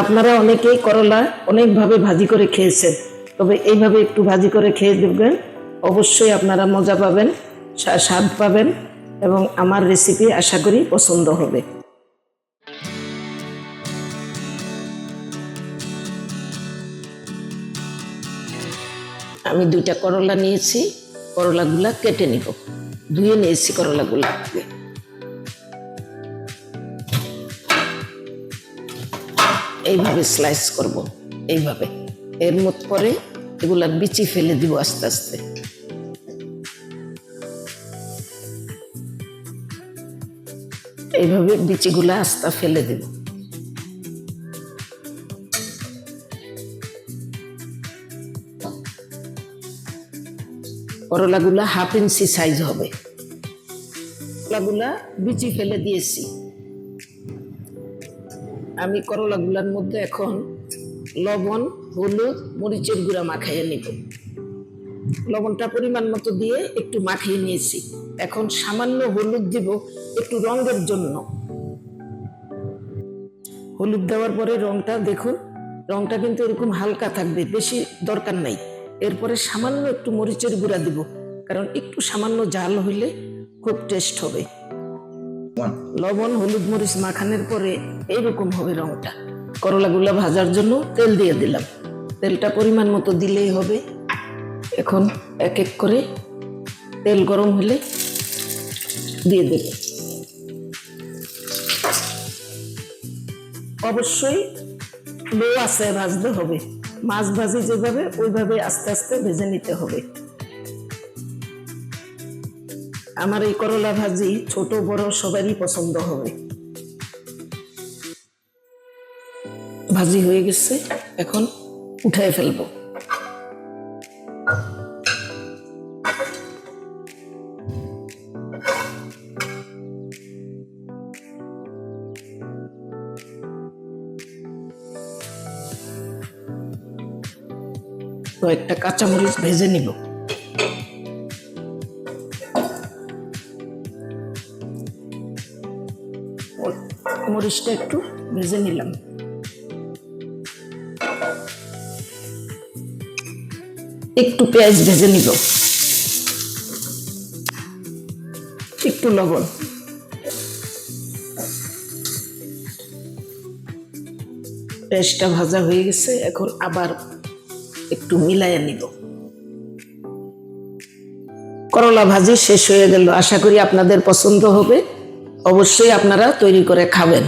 আপনারা অনেকেই করলা অনেকভাবে ভাজি করে খেয়েছেন, তবে এইভাবে একটু ভাজি করে খেয়ে দেখবেন, অবশ্যই আপনারা মজা পাবেন, স্বাদ পাবেন এবং আমার রেসিপি আশা করি পছন্দ হবে। আমি 2টা করলা নিয়েছি, করলাগুলা কেটে নিব। ধুয়ে নিয়েছি করলাগুলা। এইভাবে স্লাইস করব, এইভাবে। এর মধ্যে পরে এগুলার বিচি ফেলে দিব আস্তে আস্তে। এইভাবে বিচিগুলা আস্তে ফেলে দেব। করলাগুলা 1/2 ইঞ্চি সাইজ হবে। করলাগুলা বিচি ফেলে দিয়েছি। আমি করলাগুলার মধ্যে এখন লবণ, হলুদ, মরিচের গুঁড়া মাখাইয়ে নিব। লবণটা পরিমাণ মতো দিয়ে একটু মাখিয়ে নিয়েছি। এখন সামান্য হলুদ দিব একটু রঙের জন্য। হলুদ দেওয়ার পরে রংটা দেখুন, রংটা কিন্তু এরকম হালকা থাকবে, বেশি দরকার নাই। এরপরে সামান্য একটু মরিচের গুঁড়া দিব, কারণ একটু সামান্য ঝাল হইলে খুব টেস্ট হবে। লবণ, হলুদ, মরিচ মাখানোর পরে এইরকম হবে রংটা। করলাগুলা ভাজার জন্য তেল দিয়ে দিলাম। তেলটা পরিমাণ মতো দিলেই হবে। এখন এক এক করে তেল গরম হলে দিয়ে দেব। অবশ্যই লো আঁচে ভাজতে হবে। মাছ ভাজি যেভাবে, ওইভাবে আস্তে আস্তে ভেজে নিতে হবে। আমার এই করলা ভাজি ছোট বড় সবারই পছন্দ হবে। ভাজি হয়ে গেছে, এখন উঠায় ফেলবো। কয়েকটা কাঁচামরিচ ভেজে নিব। মরিচটা একটু ভেজে নিলাম। একটু পেঁয়াজ ভেজে নিব, একটু লবণ। পেঁয়াজটা ভাজা হয়ে গেছে, এখন আবার একটু মিলাইয়া নিব। করলা ভাজি শেষ হয়ে গেল। আশা করি আপনাদের পছন্দ হবে। অবশ্যই আপনারা তৈরি করে খাবেন।